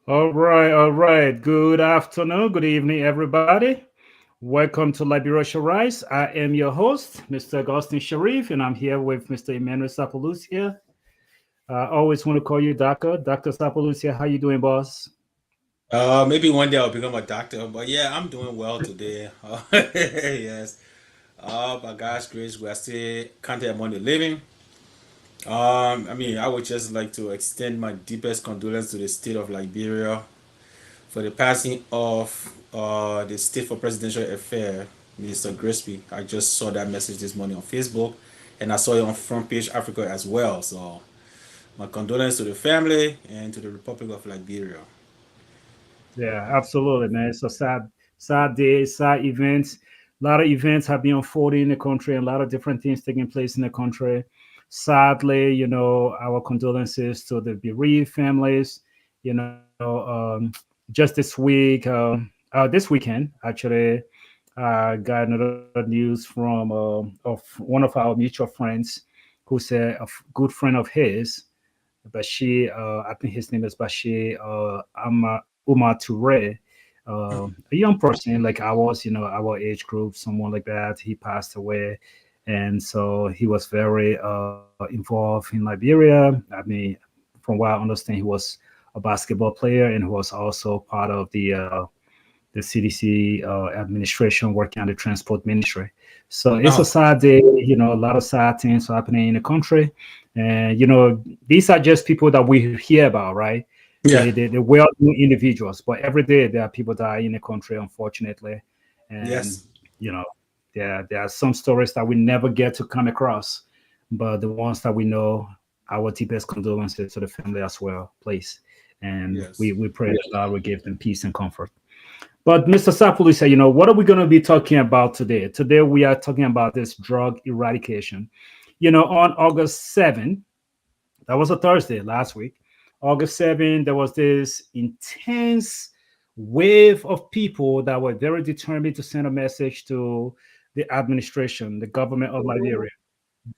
All right, all right. Good afternoon, good evening, everybody. Welcome to Liberation Rise. I am your host, Mr. Augustin Sharif, and I'm here with Mr. Emmanuel Sapolucia. I always want to call you Doctor. Dr. Sapolucia, how you doing, boss? Maybe one day I'll become a doctor, but yeah, I'm doing well today. Yes. By God's grace, we are still counted among the living. I would just like to extend my deepest condolence to the state of Liberia for the passing of the state for presidential affair, Minister Gillespie. I just saw that message this morning on Facebook, and I saw it on Front Page Africa as well. So, my condolence to the family and to the Republic of Liberia. Yeah, absolutely, man. It's a sad day, sad events. A lot of events have been unfolding in the country, and a lot of different things taking place in the country. Sadly, our condolences to the bereaved families. You know, just this weekend, actually, got another news from of one of our mutual friends, who's good friend of his. Bashir, I think his name is Bashir Umar Toure, a young person like ours, our age group, someone like that. He passed away, and so he was very involved in Liberia. I mean, from what I understand, he was a basketball player, and he was also part of the CDC administration working on the transport ministry. So it's a Uh-huh. sad day, a lot of sad things happening in the country. And, these are just people that we hear about, right? Yeah. They well-known individuals, but every day there are people that are in the country, unfortunately. And, Yes. you know, there are some stories that we never get to come across, but the ones that we know, our deepest condolences to the family as well, please. And we, Yes. we pray that God will give them peace and comfort. But Mr. Sapuli said, what are we going to be talking about today? Today we are talking about this drug eradication. On August 7th, that was a Thursday last week, August 7th, there was this intense wave of people that were very determined to send a message to the administration, the government of Liberia.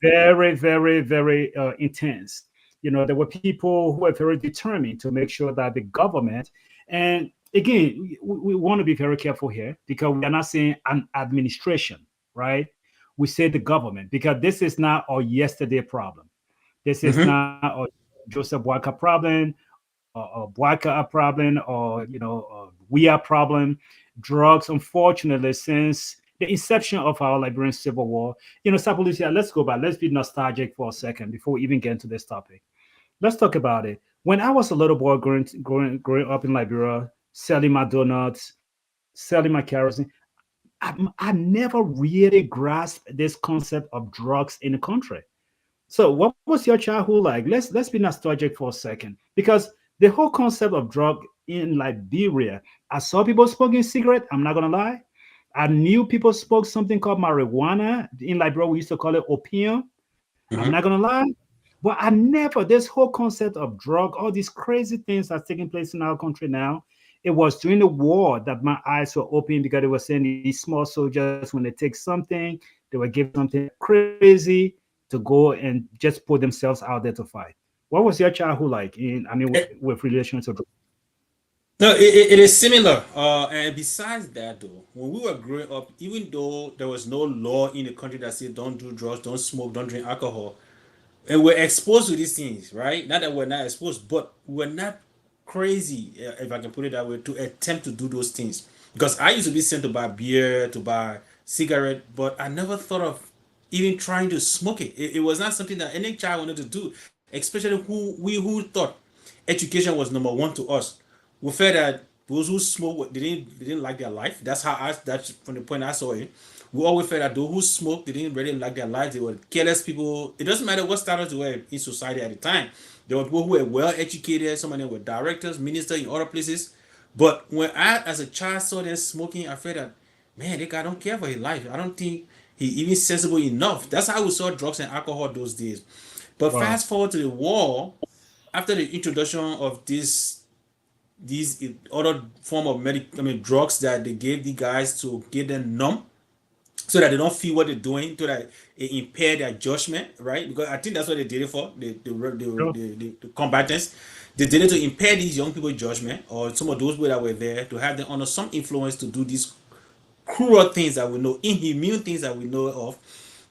Very, very, very intense. There were people who were very determined to make sure that the government, and again, we want to be very careful here because we are not saying an administration, right? We say the government because this is not our yesterday problem. This is Mm-hmm. not a Joseph Boyka problem or Boyka a problem or we are problem. Drugs, unfortunately, since the inception of our Liberian Civil War, Sapolicia, let's go back. Let's be nostalgic for a second before we even get into this topic. Let's talk about it. When I was a little boy growing up in Liberia, selling my donuts, selling my kerosene, I never really grasped this concept of drugs in the country. So, what was your childhood like? Let's be nostalgic for a second, because the whole concept of drug in Liberia, I saw people smoking cigarette. I'm not gonna lie. I knew people spoke something called marijuana. In Liberia, we used to call it opium. I'm not Mm-hmm. gonna lie. But I never, this whole concept of drug, all these crazy things that's taking place in our country now, it was during the war that my eyes were open because they were saying these small soldiers, when they take something, they were given something crazy to go and just put themselves out there to fight. What was your childhood like with relation to drugs? No, it is similar. And besides that, though, when we were growing up, even though there was no law in the country that said don't do drugs, don't smoke, don't drink alcohol, and we're exposed to these things, right? Not that we're not exposed, but we're not crazy, if I can put it that way, to attempt to do those things. Because I used to be sent to buy beer, to buy cigarette, but I never thought of even trying to smoke it. It was not something that any child wanted to do, especially who thought education was number one to us. We felt that those who smoke they didn't like their life. That's from the point I saw it. We always felt that those who smoked they didn't really like their lives. They were careless people. It doesn't matter what status they were in society at the time. There were people who were well educated. Some of them were directors, ministers in other places. But when I, as a child, saw them smoking, I felt that, man, this guy don't care for his life. I don't think he even sensible enough. That's how we saw drugs and alcohol those days. But Wow. fast forward to the war, after the introduction of these other form of drugs that they gave the guys to get them numb so that they don't feel what they're doing, so that it impair their judgment, right? Because I think that's what they did it for, the Sure. combatants. They did it to impair these young people's judgment, or some of those people that were there, to have them under some influence to do these cruel things that we know, inhumane things that we know of,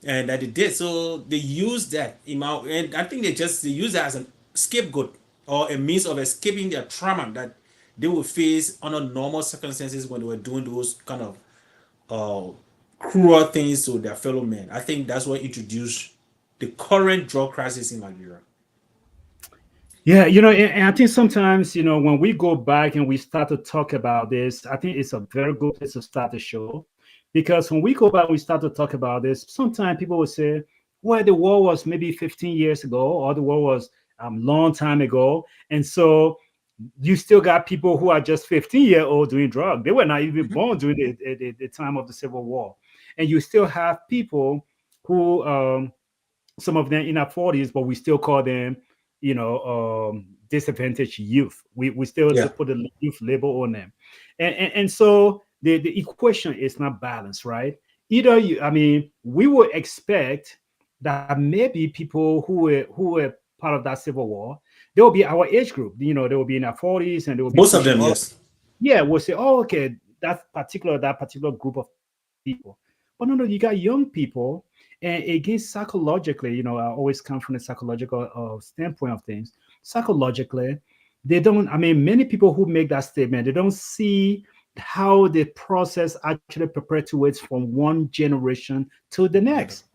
and that they did. So they used that and I think they use that as a scapegoat or a means of escaping their trauma that they would face under normal circumstances when they were doing those kind of uh, cruel things to their fellow men. I think that's what introduced the current drug crisis in Nigeria. Yeah, and I think sometimes, when we go back and we start to talk about this, I think it's a very good place to start the show. Because when we go back, we start to talk about this, sometimes people will say, well, the war was maybe 15 years ago, or the war was long time ago. And so you still got people who are just 15-year-old doing drugs. They were not even Mhm. born during the time of the Civil War. And you still have people who some of them in our 40s, but we still call them, disadvantaged youth. We still Yeah. put a youth label on them, and so the equation is not balanced, right? Either we would expect that maybe people who were part of that Civil War, they will be our age group. They will be in their 40s and they will be Most of pushing them, all. yes. Yeah, we'll say, oh, okay, that particular group of people. But no, you got young people, and again, psychologically, I always come from the psychological standpoint of things. Psychologically, they don't. I mean, many people who make that statement, they don't see how the process actually perpetuates from one generation to the Another. next.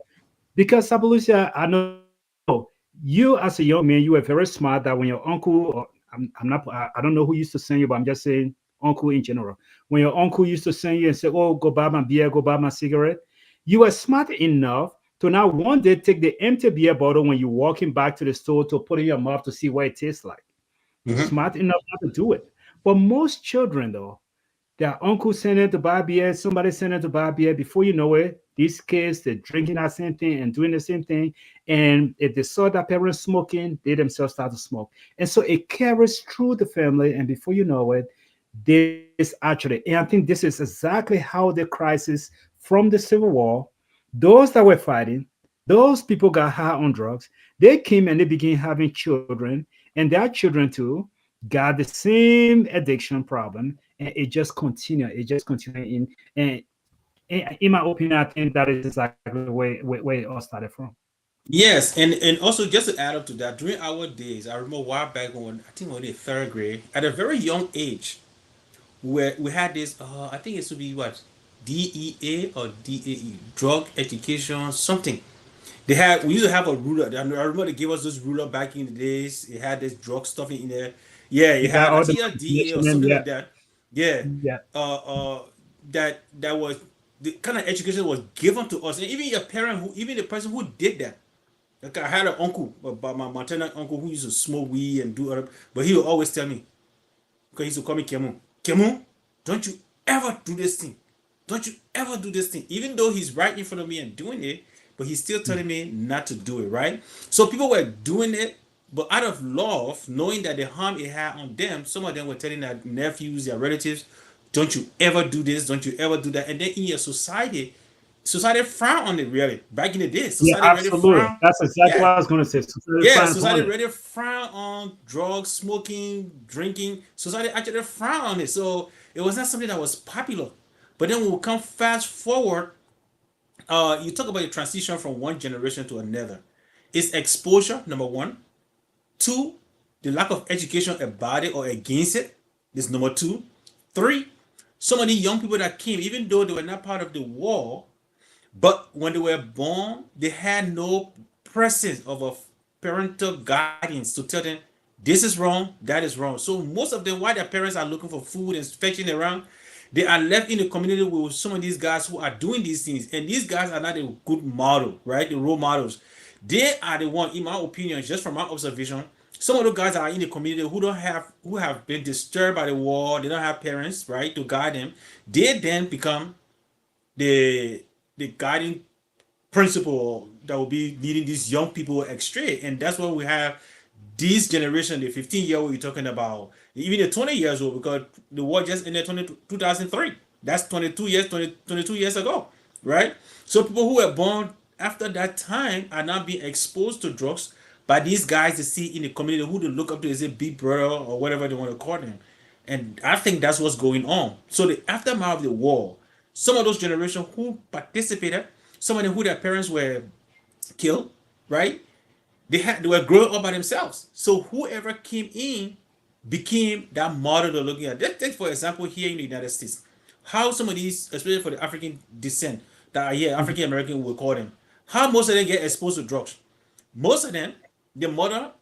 Because Sabalusia, I know you as a young man, you were very smart that when your uncle, or I'm not, I don't know who used to send you, but I'm just saying uncle in general. When your uncle used to send you and say, oh, go buy my beer, go buy my cigarette, you were smart enough to now one day take the empty beer bottle when you're walking back to the store to put in your mouth to see what it tastes like. You're Mhm. smart enough not to do it. But most children, though, their uncle sent them to buy beer, somebody sent them to buy beer. Before you know it, these kids, they're drinking that same thing and doing the same thing. And if they saw their parents smoking, they themselves start to smoke. And so it carries through the family. And before you know it, this actually, and I think this is exactly how the crisis from the Civil War, those that were fighting, those people got high on drugs. They came and they began having children, and their children too got the same addiction problem, and it just continued. It just continued and in my opinion, I think that is exactly where it all started from. Yes, and also just to add up to that, during our days, I remember a while back when I think we were in third grade, at a very young age, where we had this, I think it should be what, DEA or DAE, drug education something. We used to have a ruler. I remember they gave us this ruler back in the days. It had this drug stuff in there. Yeah, You it got had, I all the think it had DEA or manipulation, something yeah, like that. Yeah, yeah. uh, uh, that was the kind of education was given to us, and even your parent, even the person who did that. Like I had an uncle, but my maternal uncle who used to smoke weed and do other, but he would always tell me, because he used to call me Kemu. Kemu, don't you ever do this thing. Don't you ever do this thing. Even though he's right in front of me and doing it, but he's still telling me not to do it, right? So people were doing it, but out of love, knowing that the harm it had on them, some of them were telling their nephews, their relatives, don't you ever do this, don't you ever do that. And then in your society frown on it really. Back in the day, Yeah, society really absolutely. frown. That's exactly what Yeah, I was going to say. So yeah, frown upon society it. really frown on drugs, smoking, drinking. Society actually frown on it. So it was not something that was popular. But then when we come fast forward, you talk about the transition from one generation to another. It's exposure, number one. Two, the lack of education about it or against it is number two. Three, some of the young people that came, even though they were not part of the war, but when they were born, they had no presence of a parental guidance to tell them this is wrong, that is wrong. So most of them, while their parents are looking for food and fetching around, they are left in the community with some of these guys who are doing these things. And these guys are not a good model, right? The role models. They are the one, in my opinion, just from my observation, some of the guys that are in the community who have been disturbed by the war, they don't have parents, right, to guide them. They then become the the guiding principle that will be leading these young people astray. And that's why we have this generation, the 15-year-old you're talking about, even the 20 years old, because the war just ended 2003. That's 22 years ago, right? So people who were born after that time are now being exposed to drugs, by these guys they see in the community who they look up to as a big brother or whatever they want to call them. And I think that's what's going on. So the aftermath of the war, some of those generations who participated, some of them who their parents were killed, right? They were growing up by themselves. So whoever came in became that model they're looking at. Let's take for example here in the United States, how some of these, especially for the African descent that are here, Mhm. African American we call them, how most of them get exposed to drugs. Most of them, the mother,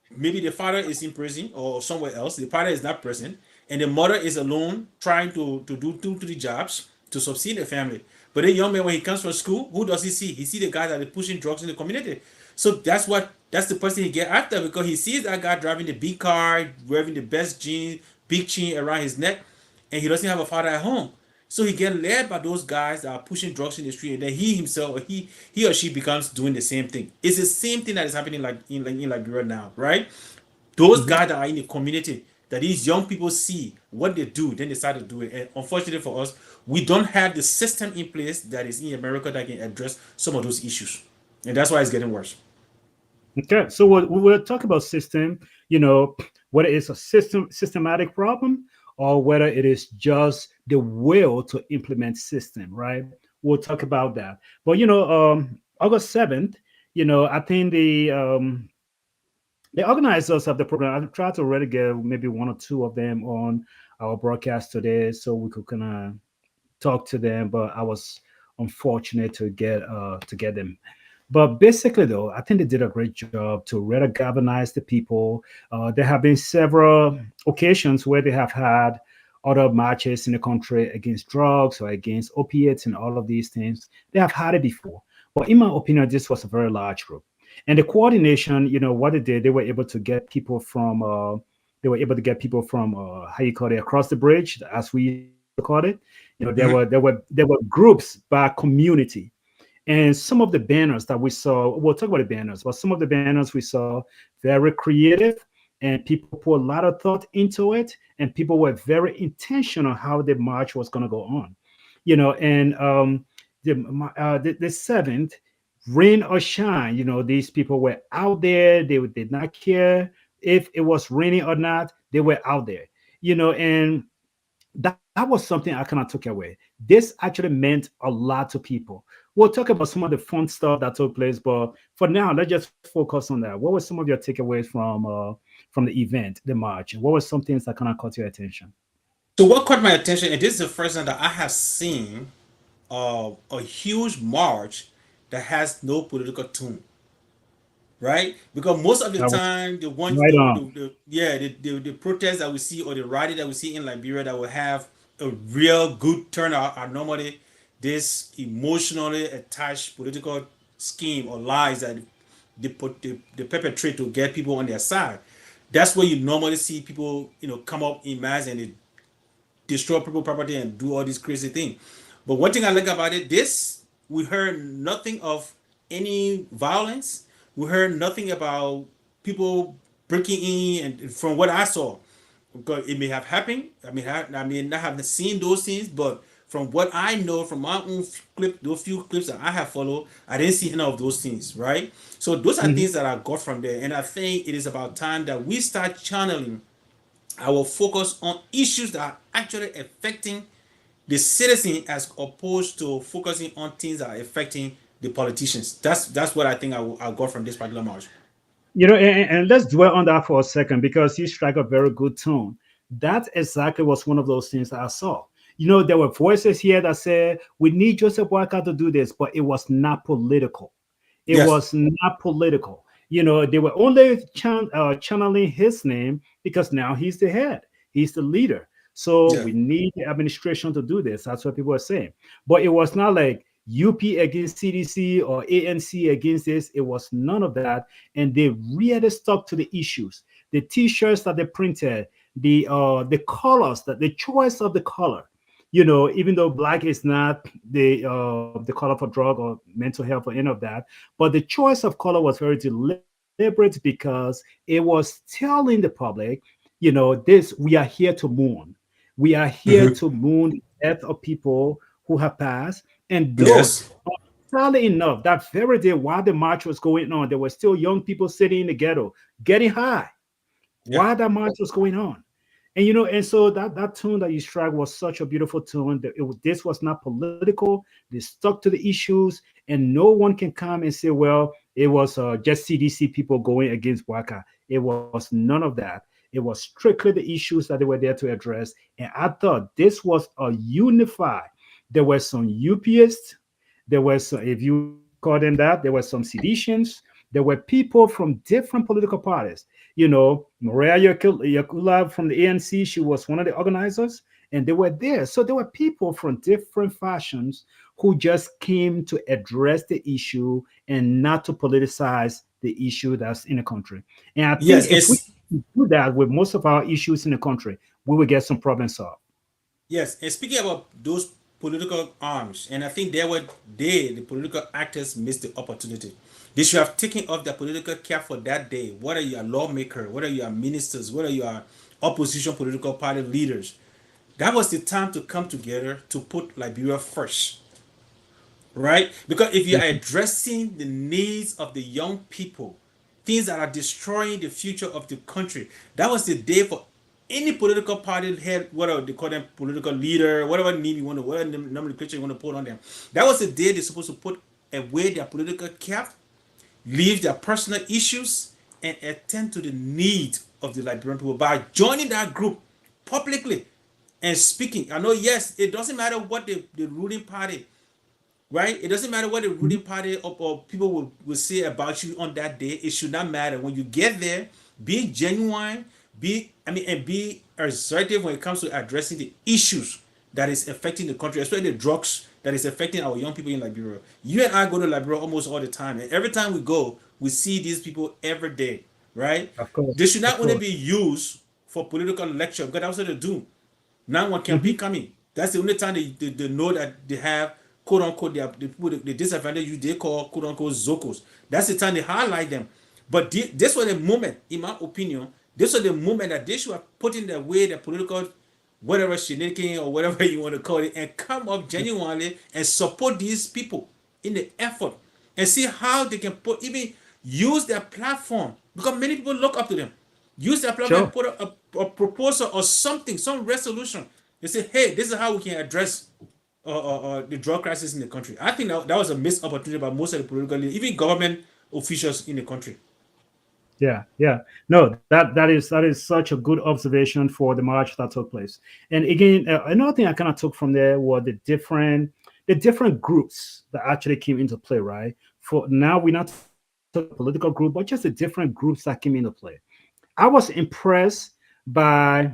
maybe the father is in prison or somewhere else, the father is not present, and the mother is alone trying to do 2 3 jobs to sustain the family. But the young man, when he comes from school, who does he see? He see the guys that are pushing drugs in the community. So that's the person he get after, because he sees that guy driving the big car, wearing the best jeans, big chain around his neck, and he doesn't have a father at home. So he get led by those guys that are pushing drugs in the street, and then he himself, or he or she becomes doing the same thing. It's the same thing that is happening in Liberia now, right? Those Mhm. guys that are in the community, that these young people see what they do, then they start to do it. And unfortunately for us, we don't have the system in place that is in America that can address some of those issues, and that's why it's getting worse. Okay, so we'll talk about system. You know, whether it's a systematic problem or whether it is just the will to implement system, right? We'll talk about that. But August 7th, I think the organizers of the program, I tried to already get maybe one or two of them on our broadcast today, so we could kind of talk to them. But I was unfortunate to get them. But basically, though, I think they did a great job to really galvanize the people. There have been several occasions where they have had other marches in the country against drugs or against opiates and all of these things. They have had it before. But in my opinion, this was a very large group. And the coordination, what they did, they were able to get people from how you call it, across the bridge, as we used to call it. Mhm. There were groups by community, and some of the banners that we saw, we'll talk about the banners, but some of the banners we saw very creative, and people put a lot of thought into it, and people were very intentional how the march was going to go on. And the 7th, rain or shine, these people were out there. They did not care if it was raining or not. They were out there, and that was something I kind of took away. This actually meant a lot to people. We'll talk about some of the fun stuff that took place, but for now, let's just focus on that. What were some of your takeaways from the event, the march? And what were some things that kind of caught your attention? So what caught my attention, and this is the first time that I have seen a huge march that has no political tune, right? Because most of the That was time, the ones, right on. the protests that we see or the rally that we see in Liberia that will have a real good turnout are normally this emotionally attached political scheme or lies that they perpetrate to get people on their side. That's where you normally see people, come up in mass and they destroy people property and do all these crazy things. But one thing I like about it, this we heard nothing of any violence. We heard nothing about people breaking in, and from what I saw, because it may have happened. I mean, not have seen those things, but from what I know from my own clip, those few clips that I have followed, I didn't see any of those things, right? So those are Mhm. things that I got from there, and I think it is about time that we start channeling our focus on issues that are actually affecting the citizen as opposed to focusing on things that are affecting the politicians. That's what I think I got from this particular march. And let's dwell on that for a second because you strike a very good tone. That exactly was one of those things that I saw. There were voices here that said, we need Joseph Walker to do this, but it was not political. It Yes. was not political. They were only channeling his name because now he's the head, he's the leader. So Yeah. we need the administration to do this. That's what people are saying. But it was not like UP against CDC or ANC against this. It was none of that. And they really stuck to the issues. The T-shirts that they printed, the colors, that the choice of the color. Even though black is not the color for drug or mental health or any of that, but the choice of color was very deliberate because it was telling the public, this, we are here to mourn. We are here Hmm. to mourn the death of people who have passed, and those Yes. sadly enough, that very day while the march was going on, there were still young people sitting in the ghetto getting high Yeah. while that march was going on. And and so that tune that you struck was such a beautiful tune. That this was not political. They stuck to the issues, and no one can come and say, "Well, it was just CDC people going against Waka." It was none of that. It was strictly the issues that they were there to address. And I thought this was a unified. There were some UPists. There were some, if you call them that, there were some seditionists. There were people from different political parties. Maria Yakula from the ANC, she was one of the organizers, and they were there. So there were people from different fashions who just came to address the issue and not to politicize the issue that's in the country. And I think Yes, if we it's do that with most of our issues in the country, we will get some problems solved. yes. And speaking about those political arms, and I think they were they, the political actors, missed the opportunity. They should have taken off their political cap for that day. Whether you are lawmaker, whether you are ministers, whether you are opposition political party leaders, that was the time to come together to put Liberia first, right? Because if you are addressing the needs of the young people, things that are destroying the future of the country, that was the day for any political party head, whatever they call them, political leader, whatever name you want to, whatever nomenclature you want to put on them. That was the day they're supposed to put away their political cap, leave their personal issues, and attend to the needs of the Liberian people by joining that group publicly and speaking. I know, yes, it doesn't matter what the ruling party, right? It doesn't matter what the ruling party or people will say about you on that day. It should not matter. When you get there, be genuine, and be assertive when it comes to addressing the issues that is affecting the country, especially the drugs that is affecting our young people in Liberia. You and I go to Liberia almost all the time, and every time we go, we see these people every day, right? Of course, They should of not only course. be used for political lecture, because that's what they do. Now one campaign Mhm. coming. That's the only time they know that they have quote unquote the people the disadvantaged you they call quote unquote zocos. That's the time they highlight them. But this was the moment, in my opinion, this was the moment that they should have put in their way the political whatever shenanigan or whatever you want to call it and come up genuinely and support these people in the effort and see how they can put even use their platform because many people look up to them. Use their platform Sure. and put a proposal or something, some resolution. They say, hey, this is how we can address the drug crisis in the country. I think that was a missed opportunity by most of the political leaders, even government officials in the country. Yeah, yeah. No, that is such a good observation for the march that took place. And again, another thing I kind of took from there were the different groups that actually came into play. Right. For now, we're not talking about political group, but just the different groups that came into play. I was impressed by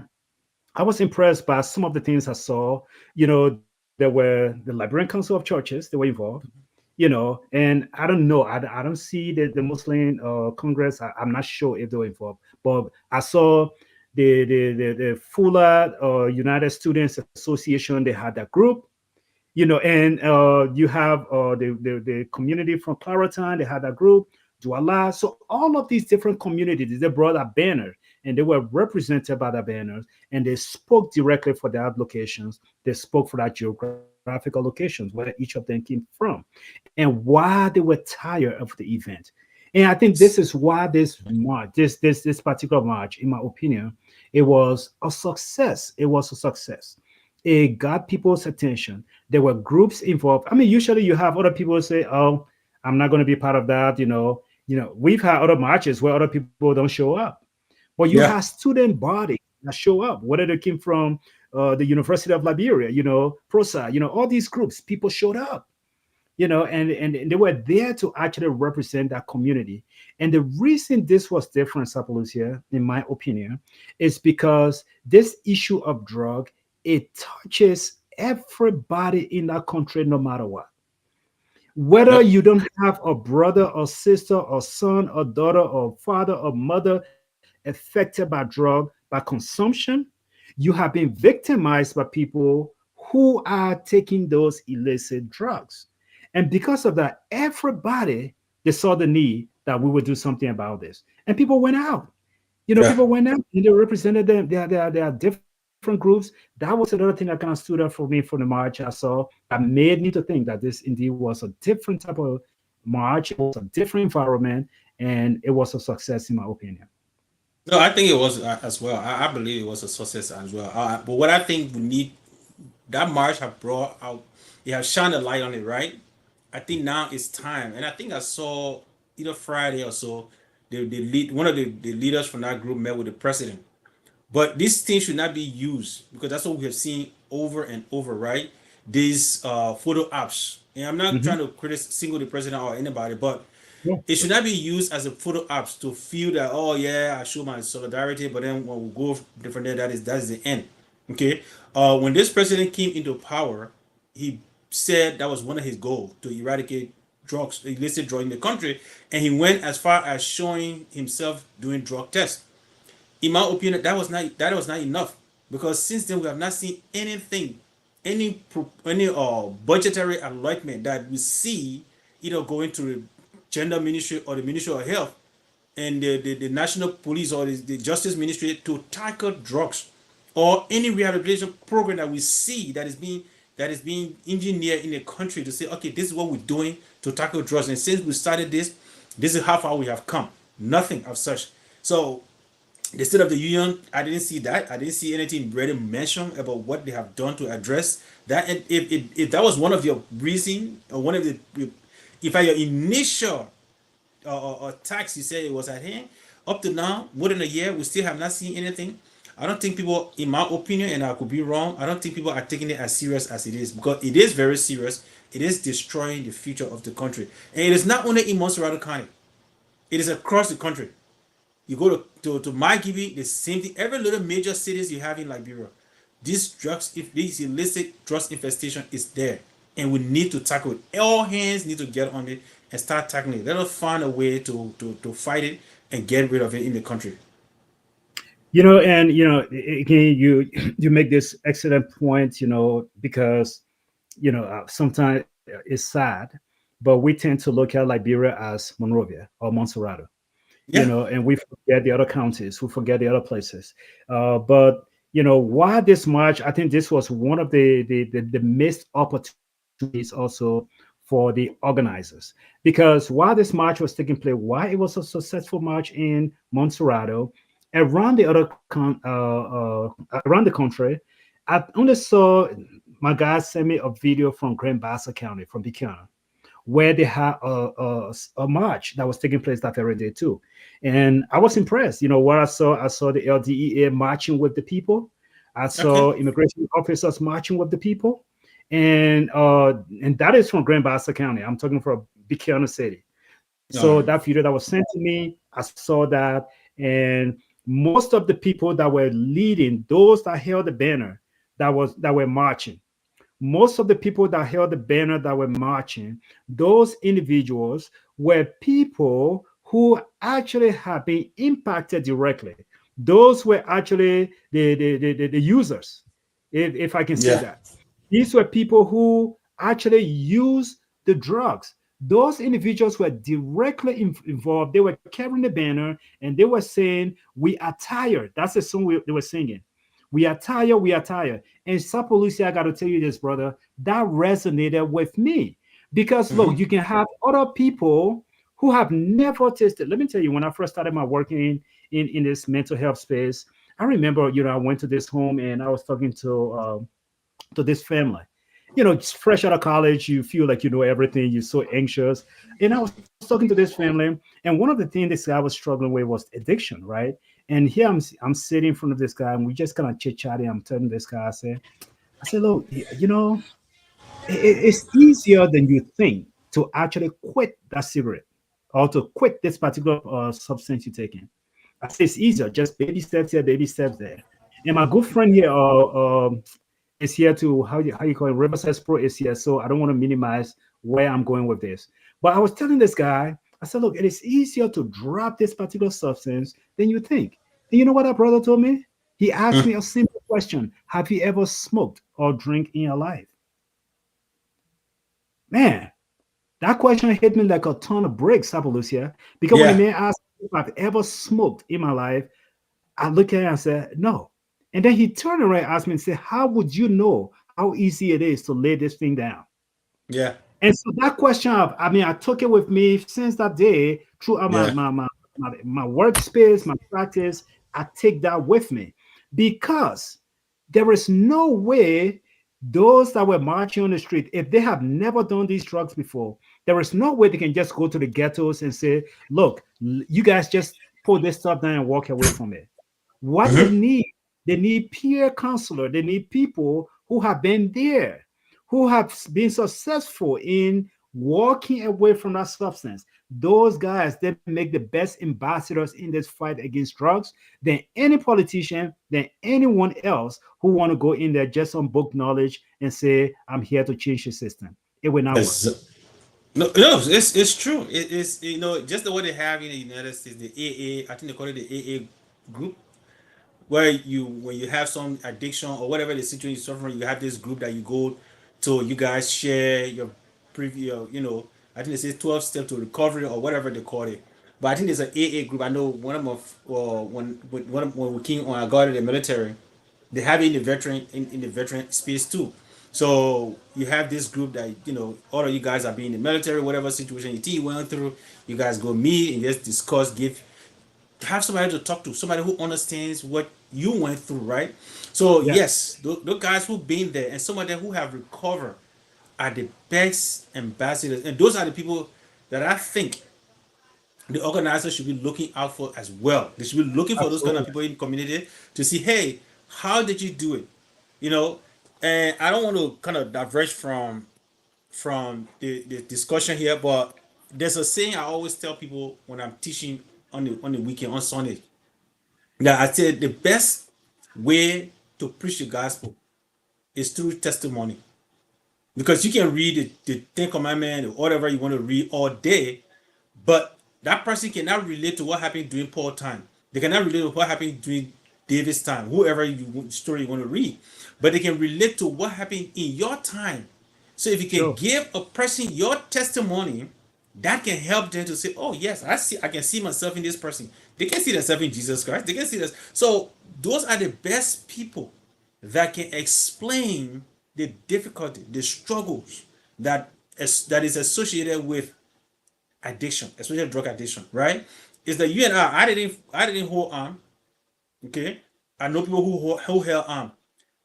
I was impressed by some of the things I saw. There were the Liberian Council of Churches, they were involved. And I don't know. I don't see the Muslim Congress. I'm not sure if they were involved, but I saw the Fuller United Students Association. They had that group, and you have the community from Clariton. They had that group. Douala. So all of these different communities, they brought a banner and they were represented by the banners and they spoke directly for their locations. They spoke for that geographical locations where each of them came from and why they were tired of the event. And I think this is why this march, this particular march, in my opinion, it was a success. It was a success. It got people's attention. There were groups involved. I mean, usually you have other people say, "Oh, I'm not going to be part of that." We've had other marches where other people don't show up. Well, you have Yeah, student bodies that show up, whether they came from the University of Liberia, PROSA, all these groups, people showed up, and they were there to actually represent that community. And the reason this was different, Sapalucia, in my opinion, is because this issue of drug, it touches everybody in that country, no matter what. Whether yep, you don't have a brother or sister or son or daughter or father or mother affected by drug, by consumption, you have been victimized by people who are taking those illicit drugs. And because of that, everybody, they saw the need that we would do something about this. And people went out. yeah, People went out and they represented them. There are different groups. different groups. That was another thing that kind of stood out for me from the march I saw that made me to think that this indeed was a different type of march. It was a different environment, and it was a success in my opinion. No, I think it was as well. I believe it was a success as well. But what I think we need, that march have brought out, it has shined a light on it, right? I think now it's time, and I think I saw either Friday or so, the lead, one of the leaders from that group met with the president. But this thing should not be used because that's what we have seen over and over, right? These photo apps, and I'm not Mm-hmm. trying to single the president or anybody, but Yeah. it should not be used as a photo apps to feel that, oh yeah, I show my solidarity, but then when we go different there, that is the end. Okay. When this president came into power, he said that was one of his goals to eradicate drugs, illicit drug in the country, and he went as far as showing himself doing drug tests. In my opinion, that was not enough because since then we have not seen anything, any budgetary allotment that we see either going to the gender ministry or the ministry of health and the national police or the justice ministry to tackle drugs or any rehabilitation program that we see that is being engineered in the country to say, okay, this is what we're doing to tackle drugs, and since we started this is how far we have come. Nothing of such. So the State of the Union, I didn't see that. I didn't see anything really mentioned about what they have done to address that. And if that was one of your reason or one of the, if at your initial tax you said it was at hand, up to now, more than a year, we still have not seen anything. I don't think people, in my opinion, and I could be wrong, I don't think people are taking it as serious as it is because it is very serious. It is destroying the future of the country. And it is not only in Montserrado County, it is across the country. You go to my Gibi, the same thing. Every little major cities you have in Liberia, this drugs, if this illicit drugs infestation is there, and we need to tackle it. All hands need to get on it and start tackling it. Let us find a way to fight it and get rid of it in the country. And again, you make this excellent point. Because sometimes it's sad, but we tend to look at Liberia as Monrovia or Montserrado, Yeah. and we forget the other counties, we forget the other places. But why this march? I think this was one of the missed opportunities also for the organizers, because while this march was taking place, why it was a successful march in Montserrado, around the other around the country, I only saw my guy sent me a video from Grand Bassa County, from Buchanan, where they had a march that was taking place that very day too. And I was impressed. What I saw the LDEA marching with the people. I Okay. saw immigration officers marching with the people. And that is from Grand Bassa County. I'm talking from Buchanan City. All So right. that video that was sent to me, I saw that. And most of the people that were leading, those that held the banner, that were marching, most of the people that held the banner that were marching, those individuals were people who actually have been impacted directly. Those were actually the users, if I can say Yeah. that. These were people who actually use the drugs. Those individuals were directly involved. They were carrying the banner and they were saying, "We are tired." That's the song they were singing. "We are tired, we are tired." And Sapolusi, I got to tell you this, brother, that resonated with me. Because look, Mm-hmm. you can have other people who have never tasted. Let me tell you, when I first started my working in this mental health space, I remember, I went to this home and I was talking to this family. Just fresh out of college, you feel like you know everything. You're so anxious. And I was talking to this family, and one of the things this guy was struggling with was addiction, right? And here I'm sitting in front of this guy, and we just kind of chit chatting. I'm telling this guy, I said, look, it's easier than you think to actually quit that cigarette or to quit this particular substance you're taking. I say it's easier, just baby steps here, baby steps there. And my good friend here is here to how you call it, Riverside Pro is here. So I don't want to minimize where I'm going with this. But I was telling this guy, I said, look, it is easier to drop this particular substance than you think. And you know what that brother told me? He asked me a simple question: have you ever smoked or drink in your life? Man, that question hit me like a ton of bricks, Lucia. Because when the Yeah. man asked me if I've ever smoked in my life, I looked at him and said, no. And then he turned around and asked me and said, how would you know how easy it is to lay this thing down? Yeah. And so that question of, I mean, I took it with me since that day throughout Yeah. my workspace, my practice. I take that with me because there is no way those that were marching on the street, if they have never done these drugs before, there is no way they can just go to the ghettos and say, look, you guys just pull this stuff down and walk away from it. What Mhm. they need peer counselor, they need people who have been there, who have been successful in walking away from that substance. Those guys, they make the best ambassadors in this fight against drugs than any politician, than anyone else who want to go in there just on book knowledge and say, I'm here to change the system. It will not work. Ex- No, no, it's true. It's just the way they have in the United States, the AA. I think they call it the AA group, where you when you have some addiction or whatever the situation you're suffering, you have this group that you go to. You guys share your previous, I think they say 12 steps to recovery or whatever they call it. But I think there's an AA group. I know one of them. When we came on, I got in the military. They have it in the veteran space too. So you have this group that all of you guys are being in the military, whatever situation you think you went through, you guys go meet and just discuss, give have somebody to talk to, somebody who understands what you went through, right? So Yeah, yes, those guys who've been there and some of them who have recovered are the best ambassadors, and those are the people that I think the organizers should be looking out for as well. They should be looking for those kind of absolutely. people in the community to see, hey, how did you do it? You know, and I don't want to kind of diverge from the discussion here, but there's a saying I always tell people when I'm teaching on the weekend on Sunday. Yeah, I said the best way to preach the gospel is through testimony. Because you can read the Ten Commandments or whatever you want to read all day, but that person cannot relate to what happened during Paul's time. They cannot relate to what happened during David's time, whoever story you want to read. But they can relate to what happened in your time. So if you can Sure. give a person your testimony, that can help them to say, "Oh yes, I can see myself in this person." They can see themselves in Jesus Christ. They can see this. So those are the best people that can explain the difficulty, the struggles that is associated with addiction, especially drug addiction, right? Is that you and I didn't hold on, okay? I know people who held on.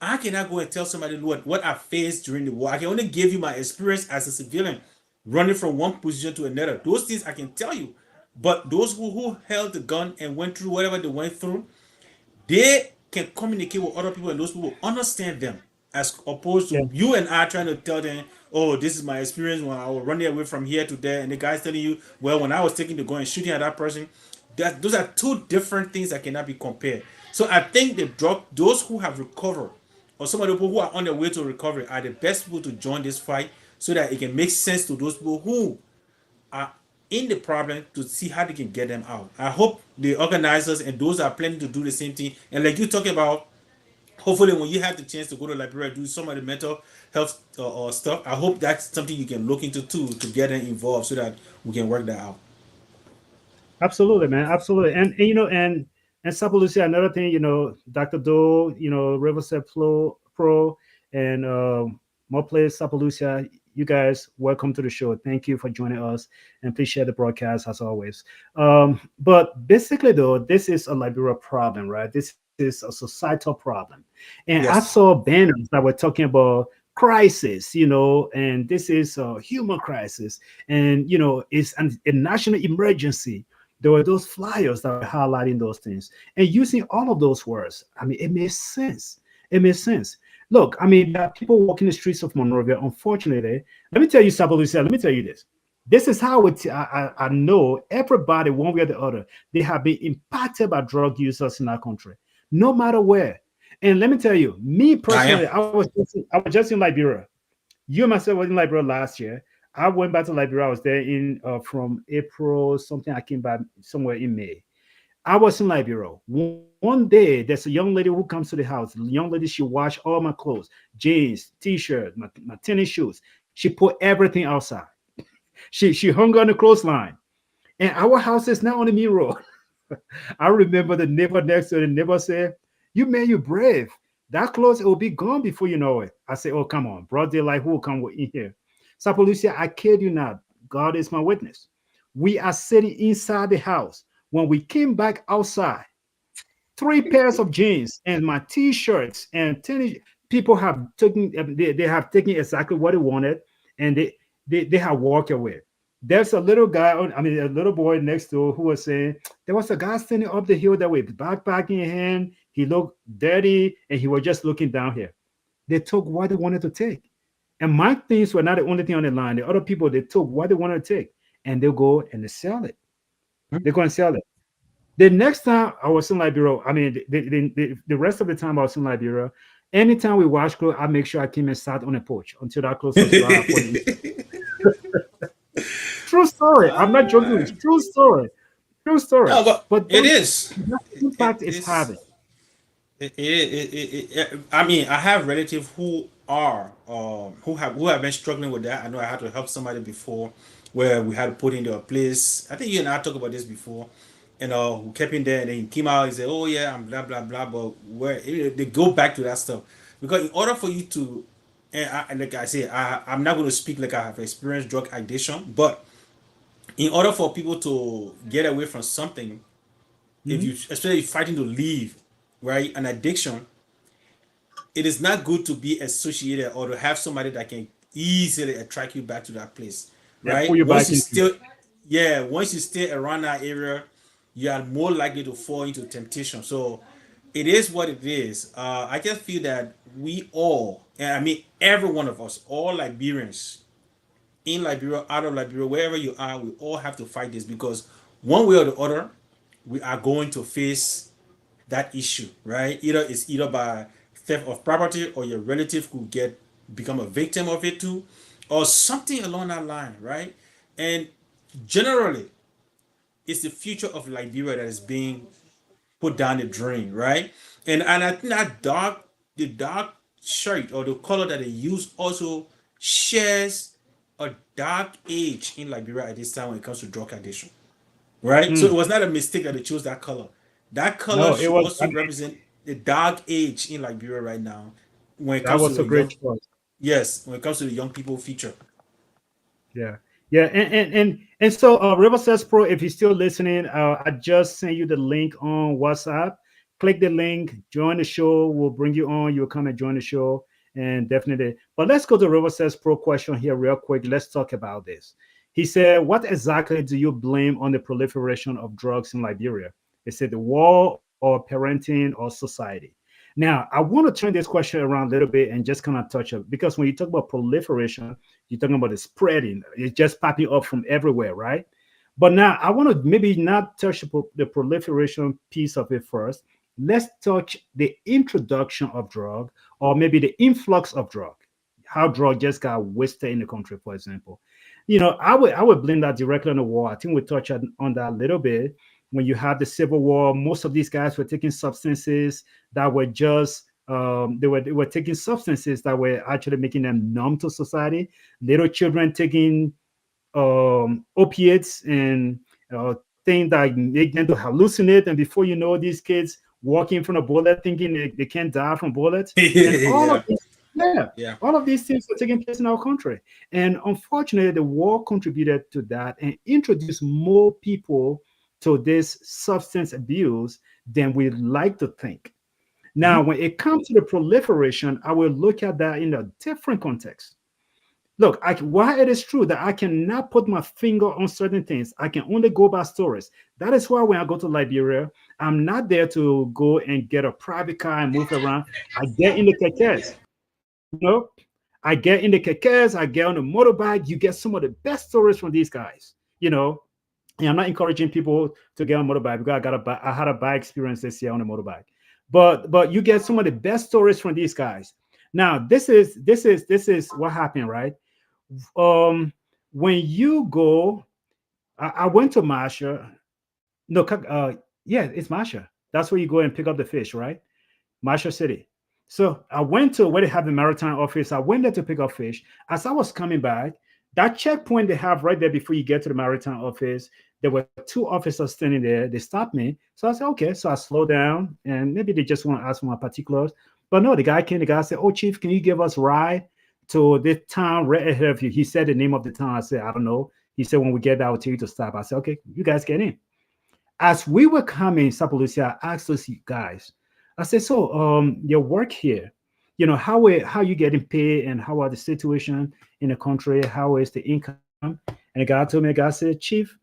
I cannot go and tell somebody what I faced during the war. I can only give you my experience as a civilian, running from one position to another. Those things I can tell you. But those who held the gun and went through whatever they went through, they can communicate with other people and those people understand them as opposed Yeah, to you and I trying to tell them, oh, this is my experience when I was running away from here to there, and the guy's telling you, well, when I was taking the gun and shooting at that person. Those are two different things that cannot be compared. So I think those who have recovered or some of the people who are on their way to recovery are the best people to join this fight so that it can make sense to those people who are in the problem to see how they can get them out. I hope the organizers and those that are planning to do the same thing, and like you talking about, hopefully when you have the chance to go to Liberia do some of the mental health or stuff, I hope that's something you can look into too to get them involved so that we can work that out. absolutely, man. Absolutely. And and Sapo Lucia, another thing, Dr. Doe, Riverside Pro and more players, Sapo Lucia, you guys, welcome to the show. Thank you for joining us and please share the broadcast as always. But basically though, this is a Liberia problem, right? This is a societal problem. And I saw Yes. banners that were talking about crisis, and this is a human crisis, and it's a national emergency. There were those flyers that were highlighting those things and using all of those words. I mean, it makes sense. It makes sense. Look, I mean, there are people walking the streets of Monrovia. Unfortunately, let me tell you, Sabalusia, let me tell you this. This is how I know everybody, one way or the other, they have been impacted by drug users in our country, no matter where. And let me tell you, me I am. personally, I was just in Liberia. You and myself was in Liberia last year. I went back to Liberia. I was there in from April something. I came back somewhere in May. I was in Liberia. One day, there's a young lady who comes to the house. The young lady, she washed all my clothes, jeans, t-shirt, my tennis shoes. She put everything outside. She hung on the clothesline. And our house is now on the main road. I remember the neighbor next to the neighbor said, You man, you brave. That clothes it will be gone before you know it. I say, oh come on, broad daylight, who will come in here? Sapalucia, I kid you not. God is my witness. We are sitting inside the house. When we came back outside, three pairs of jeans and my t-shirts and tennis. People have taken they have taken exactly what they wanted, and they have walked away. There's a little guy I mean a little boy next door who was saying there was a guy standing up the hill that with backpack in hand. He looked dirty and he was just looking down here. They took what they wanted to take, and my things were not the only thing on the line. The other people, they took what they wanted to take, and they'll go and they sell it. They're going to sell it. The next time I was in Liberia, I mean, the rest of the time I was in Liberia, anytime we wash clothes, I make sure I came and sat on a porch until that clothes was dry. True story. I'm not joking. It's true story. True story. No, but But it is. that It impact is is. having. I mean, I have relatives who are who have been struggling with that. I know I had to help somebody before, where we had to put in their place. I think you and I talked about this before. We kept in there, and then he came out. He said, "Oh yeah, I'm blah blah blah." But where they go back to that stuff, because in order for you to, and like I say, I'm not going to speak like I have experienced drug addiction, but in order for people to get away from something, if Mhm. you especially fighting to leave, right, an addiction, it is not good to be associated or to have somebody that can easily attract you back to that place, Yeah, pull right? you Once back you into it. still, yeah, once you stay around that area, you are more likely to fall into temptation. So it is what it is. I just feel that we all, and I mean every one of us, all Liberians, in Liberia, out of Liberia, wherever you are, we all have to fight this, because one way or the other, we are going to face that issue, right? Either by theft of property, or your relative could get become a victim of it too, or something along that line, right? And generally, it's the future of Liberia that is being put down the drain, right? And I think that dark shirt or the color that they use also shares a dark age in Liberia at this time when it comes to drug addiction, right? So it Mm. was not a mistake that they chose that color. That color No, it should was. I also mean, represent the dark age in Liberia right now when it that comes to was a the great young. choice. Yes, when it comes to the young people future. Yeah, yeah, and so River Says Pro, if you're still listening, I just sent you the link on WhatsApp. Click the link, join the show. We'll bring you on. You'll come and join the show, and definitely. But let's go to River Says Pro question here real quick. Let's talk about this. He said, "What exactly do you blame on the proliferation of drugs in Liberia? Is it the war or parenting or society?" Now, I want to turn this question around a little bit and just kind of touch it because when you talk about proliferation, you're talking about the spreading. It's just popping up from everywhere, right? But now I want to maybe not touch the proliferation piece of it first. Let's touch the introduction of drug or maybe the influx of drug. How drug just got wasted in the country, for example. I would blame that directly on the war. I think we touched on that a little bit. When you had the civil war, most of these guys were taking substances that were just they were taking substances that were actually making them numb to society. Little children taking opiates and things that make them to hallucinate, and before you know, these kids walking from a bullet thinking they can't die from bullets, and all of Yeah, these, yeah, yeah. all of these things are taking place in our country. And unfortunately, the war contributed to that and introduced more people to this substance abuse than we like to think. Now, Mhm. when it comes to the proliferation, I will look at that in a different context. Look, while it is true that I cannot put my finger on certain things, I can only go by stories. That is why when I go to Liberia, I'm not there to go and get a private car and move around. I get in the kekes, you know, I get in the kekes, I get on the motorbike. You get some of the best stories from these guys, and I'm not encouraging people to get on a motorbike because I had a bad experience this year on a motorbike. But you get some of the best stories from these guys. Now, this is what happened, right? um when you go, I went to Masha. No, yeah, it's Masha. That's where you go and pick up the fish, right? Masha City. So I went to where they have the maritime office. I went there to pick up fish. As I was coming back, That checkpoint they have right there before you get to the maritime office, there were two officers standing there. They stopped me. So I said, okay. So I slowed down and maybe they just want to ask for my particulars. But no, the guy came, the guy said, oh, Chief, can you give us a ride to this town right ahead of you? He said the name of the town. I said, I don't know. He said, when we get there, I'll tell you to stop. I said, okay, you guys get in. As we were coming, Sapalucia, I asked those guys, I said, so your work here, how you getting paid and how are the situation in the country? How is the income? And the guy told me, the guy said, Chief,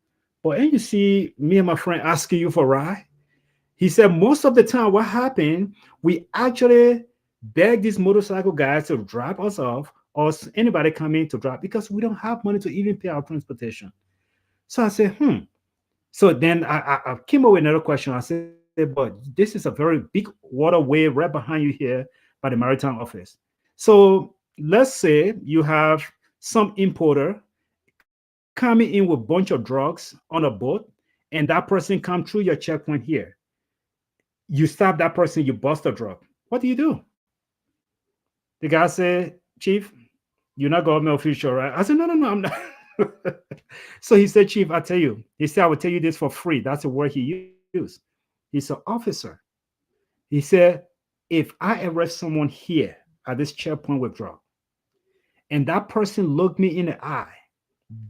but ain't you see me and my friend asking you for a ride? He said, most of the time, what happened, we actually beg these motorcycle guys to drop us off or anybody come in to drop because we don't have money to even pay our transportation. So I said, So then I came up with another question. I said, but this is a very big waterway right behind you here by the maritime office. So let's say you have some importer coming in with a bunch of drugs on a boat, and that person come through your checkpoint here. You stop that person, you bust a drug. What do you do? The guy said, Chief, you're not government official, right? I said, no, I'm not. So he said, Chief, I tell you. He said, I will tell you this for free. That's the word he used. He said, officer. He said, if I arrest someone here at this checkpoint with drug, and that person looked me in the eye,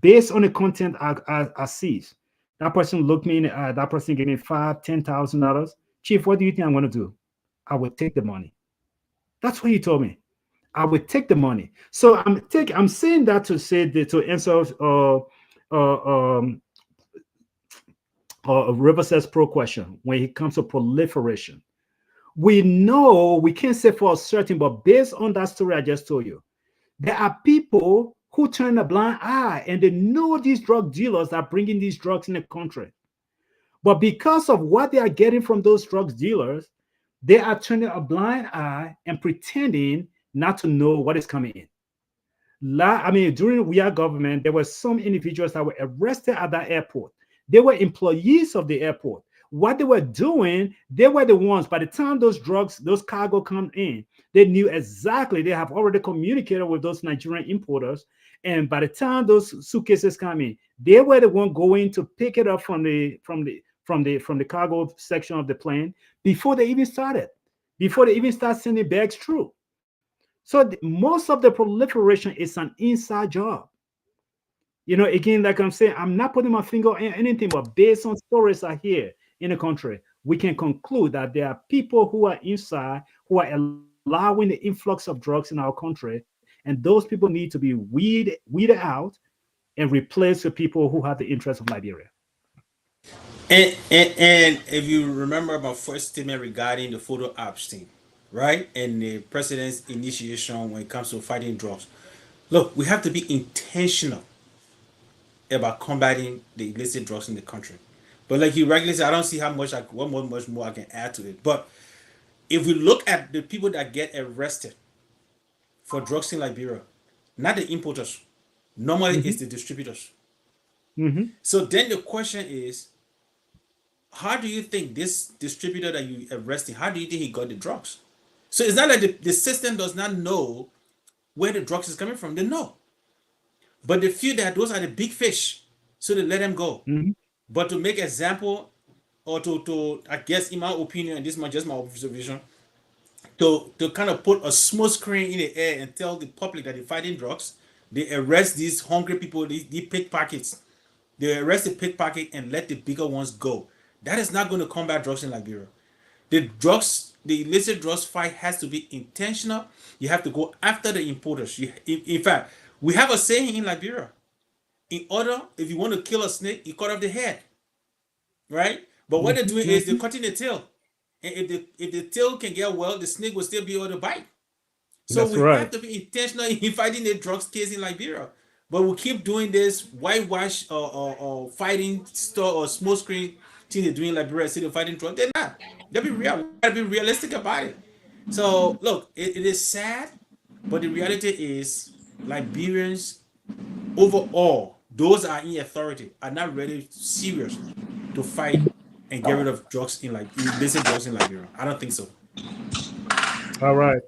based on the content I sees, that person looked me in the eye, that person gave me $5,000, $10,000. Chief, what do you think I'm going to do? I would take the money. That's what he told me. I would take the money. So I'm saying that to say that to answer River says pro question when it comes to proliferation. We know we can't say for certain, but based on that story I just told you, there are people who turn a blind eye and they know these drug dealers are bringing these drugs in the country. But because of what they are getting from those drug dealers, they are turning a blind eye and pretending not to know what is coming in. During we are government, there were some individuals that were arrested at that airport. They were employees of the airport. What they were doing, they were the ones, by the time those drugs, those cargo come in, they knew exactly, they have already communicated with those Nigerian importers. And by the time those suitcases come in, they were the one going to pick it up from the cargo section of the plane before they even started, before they even start sending bags through. So most of the proliferation is an inside job. Again, like I'm saying, I'm not putting my finger on anything, but based on stories I hear in the country, we can conclude that there are people who are inside who are allowing the influx of drugs in our country, and those people need to be weeded out and replaced with people who have the interest of Liberia. And if you remember my first statement regarding the photo apps thing, right? And the president's initiation when it comes to fighting drugs. Look, we have to be intentional about combating the illicit drugs in the country. But like you regularly said, I don't see how much much more I can add to it. But if we look at the people that get arrested for drugs in Liberia, not the importers, normally it's the distributors. So then the question is, how do you think this distributor that you arrested, how do you think he got the drugs? So it's not like the system does not know where the drugs is coming from. They know. But they feel that those are the big fish. So they let them go. But to make example, or to I guess in my opinion, and this is just my observation, to kind of put a smoke screen in the air and tell the public that they're fighting drugs, they arrest these hungry people, these pickpockets. They arrest the pickpocket and let the bigger ones go. That is not going to combat drugs in Liberia. The illicit drugs fight has to be intentional. You have to go after the importers. In fact, we have a saying in Liberia. If you want to kill a snake, you cut off the head. Right? But what they're doing is they're cutting the tail. And if the tail can get well, the snake will still be able to bite. So we have to be intentional in fighting the drugs case in Liberia. But we keep doing this whitewash or fighting store or smoke screen thing they're doing in Liberia, say they're fighting drugs. They're not. They'll be real. We gotta be realistic about it. So look, it is sad, but the reality is Liberians overall, those are in authority, are not ready serious to fight and get rid of drugs in illicit drugs in Liberia. I don't think so. All right.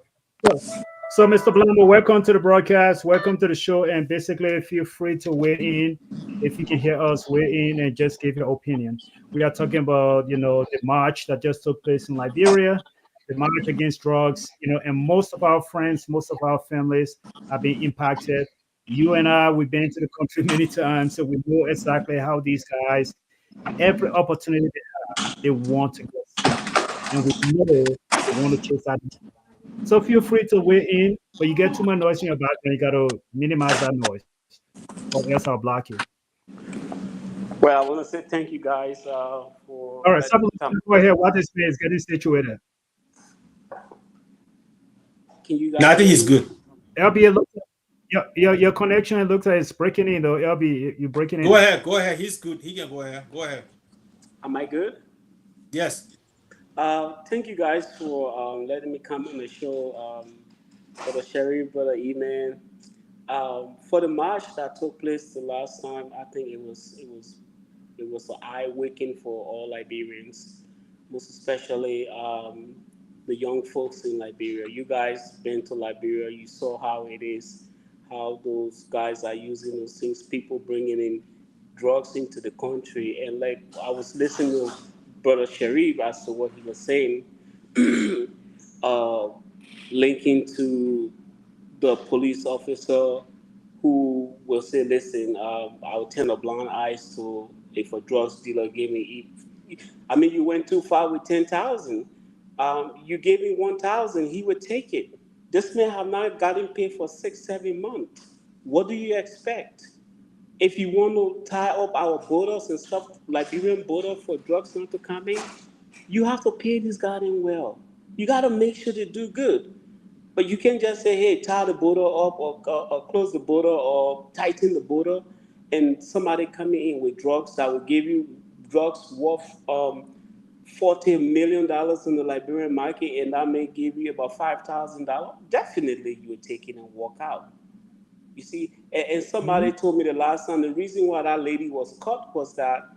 So, Mr. Blambo, welcome to the broadcast. Welcome to the show. And basically, feel free to weigh in. If you can hear us, weigh in and just give your opinion. We are talking about, the march that just took place in Liberia, the march against drugs, and most of our friends, most of our families are being impacted. You and I, we've been to the country many times, so we know exactly how these guys, every opportunity they have, they want to get some. And we know they want to chase that. So feel free to weigh in, but you get too much noise in your background, you got to minimize that noise, or else I'll block you. Well, I want to say thank you guys for All right, letting so me come. go ahead. What is space? Getting situated. Can you No, I guys think hear he's me? good. LB, it looks your connection, it looks like it's breaking in though. LB, you're breaking Go in. ahead. Go ahead. He's good. He can go ahead. Go ahead. Am I good? Yes. Thank you guys for letting me come on the show. Brother Sherry, Brother Eman. For the march that took place the last time, I think it was an eye waking for all Liberians, most especially the young folks in Liberia. You guys been to Liberia, you saw how it is, how those guys are using those things, people bringing in drugs into the country. And like I was listening to Brother Sharif as to what he was saying, uh, linking to the police officer who will say, "Listen, I'll turn a blind eyes to if a drugs dealer gave me. I mean, you went too far with 10,000. You gave me 1,000. He would take it. This man have not gotten paid for 6, 7 months. What do you expect? If you want to tie up our borders and stuff, Liberian border for drugs not to come in, you have to pay this guy in well. You got to make sure they do good. But you can't just say, hey, tie the border up or close the border or tighten the border and somebody coming in with drugs that will give you drugs worth $40 million in the Liberian market and that may give you about $5,000. Definitely you would take it and walk out. You see, and somebody Mhm. told me the last time the reason why that lady was caught was that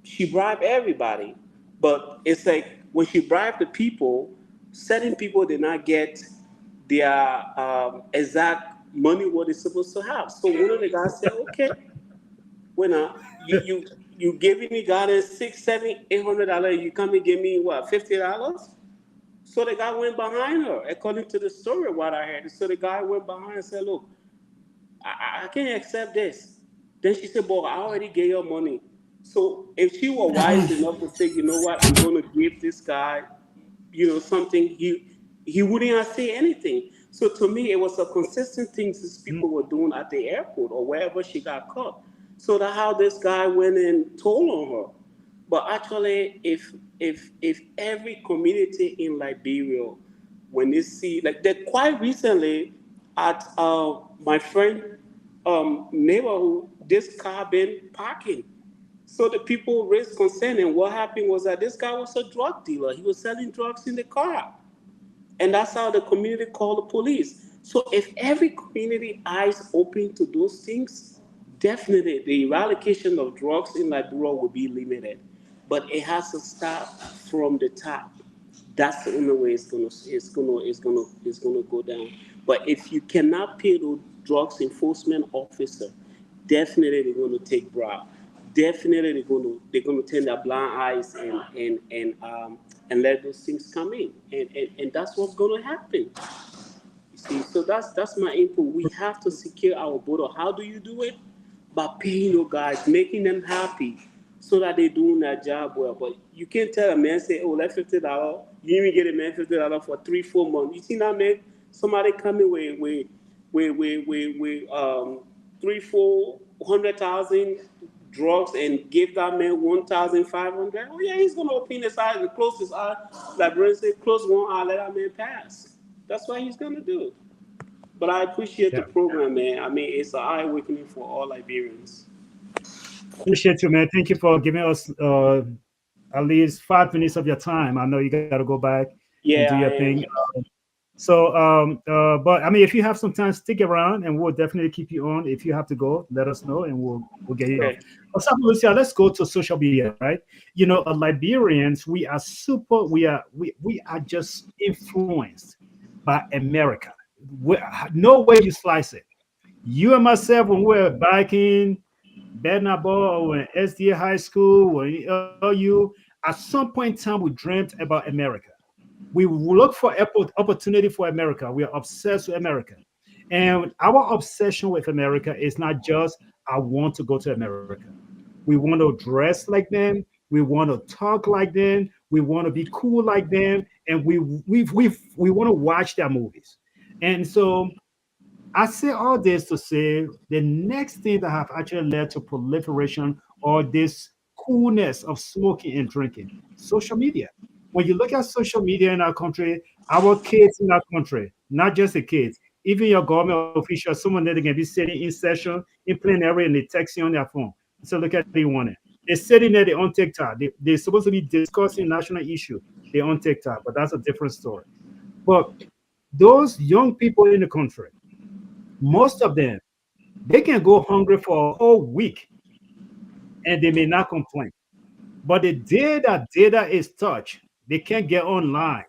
she bribed everybody. But it's like when she bribed the people, certain people did not get their exact money what they're supposed to have. So one of the guys said, "Okay, when you giving me guy 6, 7, $800, you come and give me what $50?" So the guy went behind her, according to the story what I heard. So the guy went behind and said, "Look, I can't accept this." Then she said, "Boy, I already gave your money." So if she were wise enough to say, "You know what, I'm going to give this guy, something," he wouldn't have said anything. So to me, it was a consistent thing these people were doing at the airport or wherever she got caught. So that how this guy went and told on her. But actually, if every community in Liberia, when they see like that, quite recently at my friend neighborhood, this car been parking. So the people raised concern, and what happened was that this guy was a drug dealer. He was selling drugs in the car. And that's how the community called the police. So if every community eyes open to those things, definitely the eradication of drugs in Liberia will be limited. But it has to start from the top. That's the only way it's gonna go down. But if you cannot pay the drugs enforcement officer, definitely they're gonna take bribe. Definitely they're gonna turn their blind eyes and let those things come in. And that's what's gonna happen. You see, so that's my input. We have to secure our border. How do you do it? By paying your guys, making them happy, so that they're doing their job well. But you can't tell a man say, "Oh, let $50." You even get a man $50 for 3, 4 months. You see that man? Somebody coming with 3, 4 hundred thousand drugs and give that man 1,500. Oh yeah, he's gonna open his eyes and close his eyes. Like Brent said, close one eye, let that man pass. That's what he's gonna do. But I appreciate the Yeah. program, man. I mean, it's an eye awakening for all Liberians. Appreciate you, man. Thank you for giving us at least 5 minutes of your time. I know you got to go back and do Yeah, your I thing. am. So, but I mean, if you have some time, stick around, and we'll definitely keep you on. If you have to go, let us know, and we'll get you off. Okay. But Lucia, let's go to social media, right? Liberians, we are super. We are just influenced by America. No way you slice it. You and myself, when we were back in Bednabo or in SDA High School or in LU, at some point in time, we dreamt about America. We look for opportunity for America. We are obsessed with America. And our obsession with America is not just, I want to go to America. We want to dress like them. We want to talk like them. We want to be cool like them. And we want to watch their movies. And so I say all this to say the next thing that have actually led to proliferation or this coolness of smoking and drinking, social media. When you look at social media in our country, our kids in our country, not just the kids, even your government officials, someone that can be sitting in session in plenary and they text you on their phone. So look at the one. They're sitting there, they're on TikTok. They're supposed to be discussing national issue. They're on TikTok, but that's a different story. But those young people in the country, most of them, they can go hungry for a whole week and they may not complain. But the day that data is touched, they can't get online.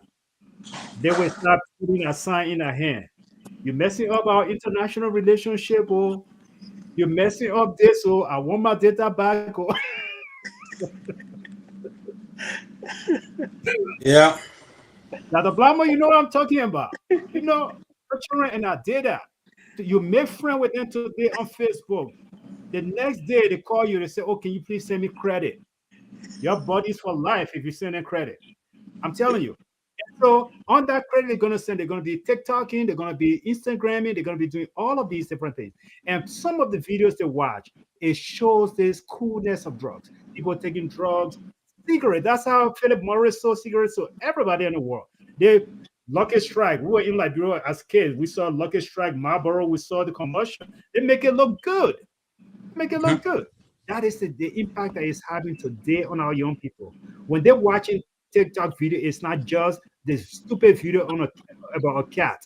They will start putting a sign in their hand. You're messing up our international relationship, or you're messing up this, or I want my data back. Or Yeah. now the Blamo, you know what I'm talking about. You know, children and our data. You make friend with them today on Facebook. The next day they call you, they say, oh, can you please send me credit? Your buddies for life if you send them credit. I'm telling you. So on that credit, they're going to be TikToking, they're going to be Instagramming, they're going to be doing all of these different things. And some of the videos they watch, it shows this coolness of drugs. People taking drugs, cigarette. That's how Philip Morris sold cigarettes to everybody in the world. They Lucky Strike. We were in Liberia as kids. We saw Lucky Strike, Marlboro. We saw the commercial. They make it look good. Make it look good. That is the impact that is having today on our young people. When they're watching TikTok video, it's not just the stupid video about a cat.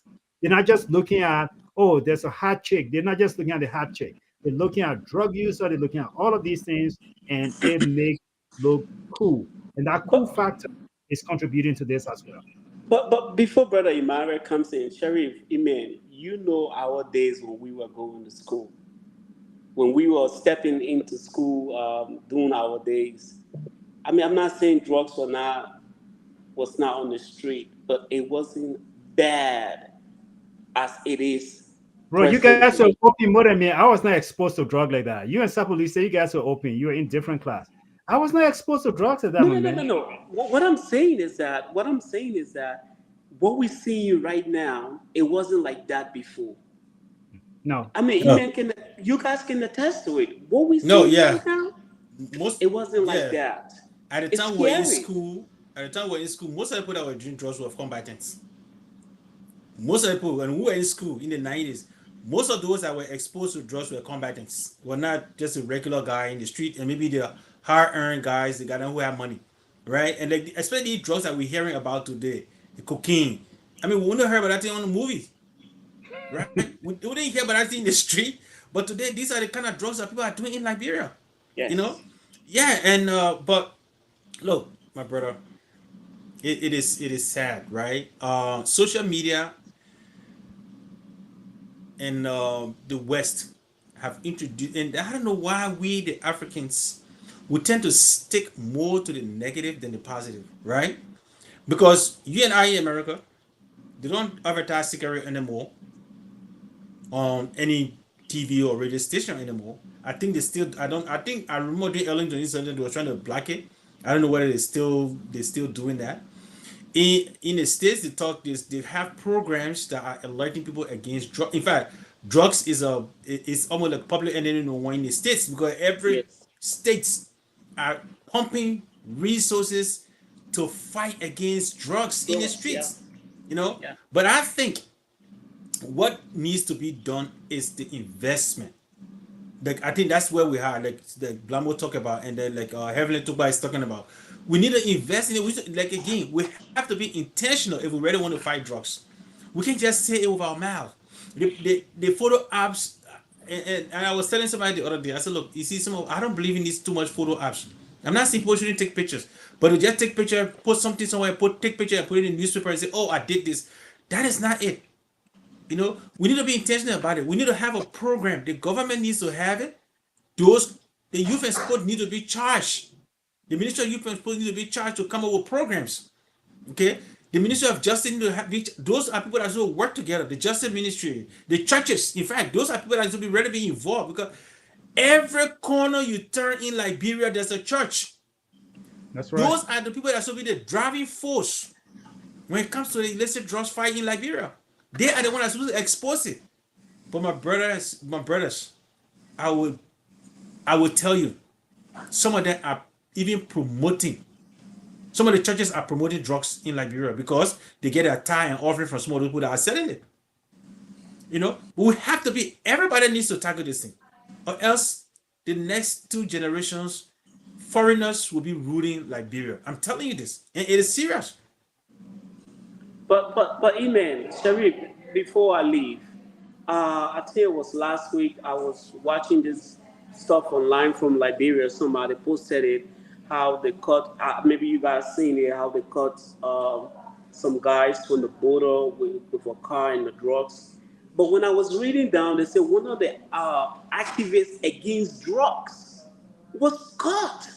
They're not just looking at, oh, there's a hot chick. They're not just looking at the hot chick. They're looking at drug user. They're looking at all of these things, and it makes look cool. And that cool But factor is contributing to this as well. but before Brother Emmanuel comes in, Sheriff Iman, you know our days when we were going to school, when we were stepping into school, doing our days. I mean, I'm not saying drugs was not on the street, but it wasn't bad as it is Bro, you guys are presently. open more than me. I was not exposed to drug like that. You and Sapoli say you guys are open. You are in different class. I was not exposed to drugs at that, No, my no, no, no, man. no. What I'm saying is that what we see right now, it wasn't like that before. No. I mean, No. you guys can attest to it. What we No, see yeah. right now, Most it wasn't like yeah. that. At the It's time we were in scary. school, most of the people that were doing drugs were combatants. Most of the people when we were in school in the 90s, most of those that were exposed to drugs were combatants. Were not just a regular guy in the street, and maybe the hard earned guys, the guys who have money. Right? And like especially drugs that we're hearing about today, the cocaine. I mean, we wouldn't hear about that thing on the movies, right? We didn't hear about that thing in the street. But today these are the kind of drugs that people are doing in Liberia. You know? Yes. Yeah, and but look, my brother, it is sad, right? Social media and the West have introduced, and I don't know why we the Africans we tend to stick more to the negative than the positive, right? Because you and I in America, they don't advertise cigarette anymore on any TV or radio station anymore. I think they still. I don't. I think I remember the early 2017 they were trying to block it. I don't know whether they still doing that. In the states they have programs that are alerting people against drugs. In fact, drugs is almost like public enemy number one in the states because every Yes. states are pumping resources to fight against drugs in the Drugs. Yeah. streets. You know, Yeah. but I think what needs to be done is the investment. Like I think that's where we are. Like the Blambo talk about, and then like Heavenly Tuba is talking about. We need to invest in it. Like again, we have to be intentional if we really want to fight drugs. We can't just say it with our mouth. The photo apps, and I was telling somebody the other day. I said, look, you see, I don't believe in these too much photo apps. I'm not saying people shouldn't take pictures, but to just take picture, put something somewhere, take picture, and put it in the newspaper and say, oh, I did this. That is not it. We need to be intentional about it. We need to have a program. The government needs to have it. The youth and sport need to be charged. The Ministry of Youth and Sport need to be charged to come up with programs. Okay, the Ministry of Justice need to have. Those are people that should work together. The Justice Ministry, the churches. In fact, those are people that should be ready to be involved, because every corner you turn in Liberia, there's a church. That's right. Those are the people that should be the driving force when it comes to the illicit drugs fight in Liberia. They are the ones that are supposed to expose it. But my brothers, I would tell you, some of them are even promoting. Some of the churches are promoting drugs in Liberia because they get a tithe and offering from some of those people that are selling it. We have to be. Everybody needs to tackle this thing, or else the next 2 generations, foreigners will be ruling Liberia. I'm telling you this, and it is serious. But Amen, Sharif, before I leave, I think it was last week I was watching this stuff online from Liberia. Somebody posted it, how they cut, maybe you guys seen it, how they cut some guys from the border with a car and the drugs. But when I was reading down, they said one of the activists against drugs was caught.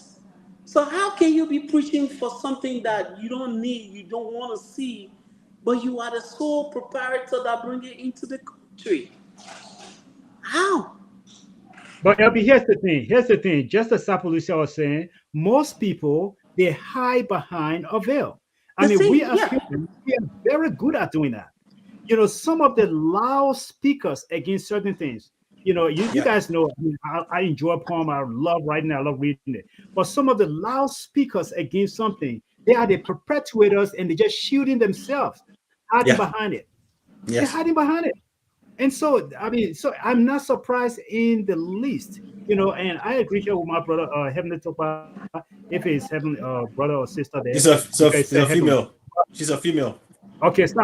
So how can you be preaching for something that you don't need, you don't want to see, but you are the sole proprietor that bring it into the country? How? But LB, here's the thing. Here's the thing. Just as Sapolucia was saying, most people they hide behind a veil. I mean, we as humans, we are very good at doing that. Some of the loud speakers against certain things. You guys know. I enjoy poem. I love writing. I love reading it. But some of the loud speakers against something, they are the perpetuators, and they're just shooting themselves, hiding behind it. They're hiding behind it. And so, I'm not surprised in the least, and I agree here with my brother, Heavenly Topa, if it's Heavenly brother or sister there. She's a female. She's a female. Okay, so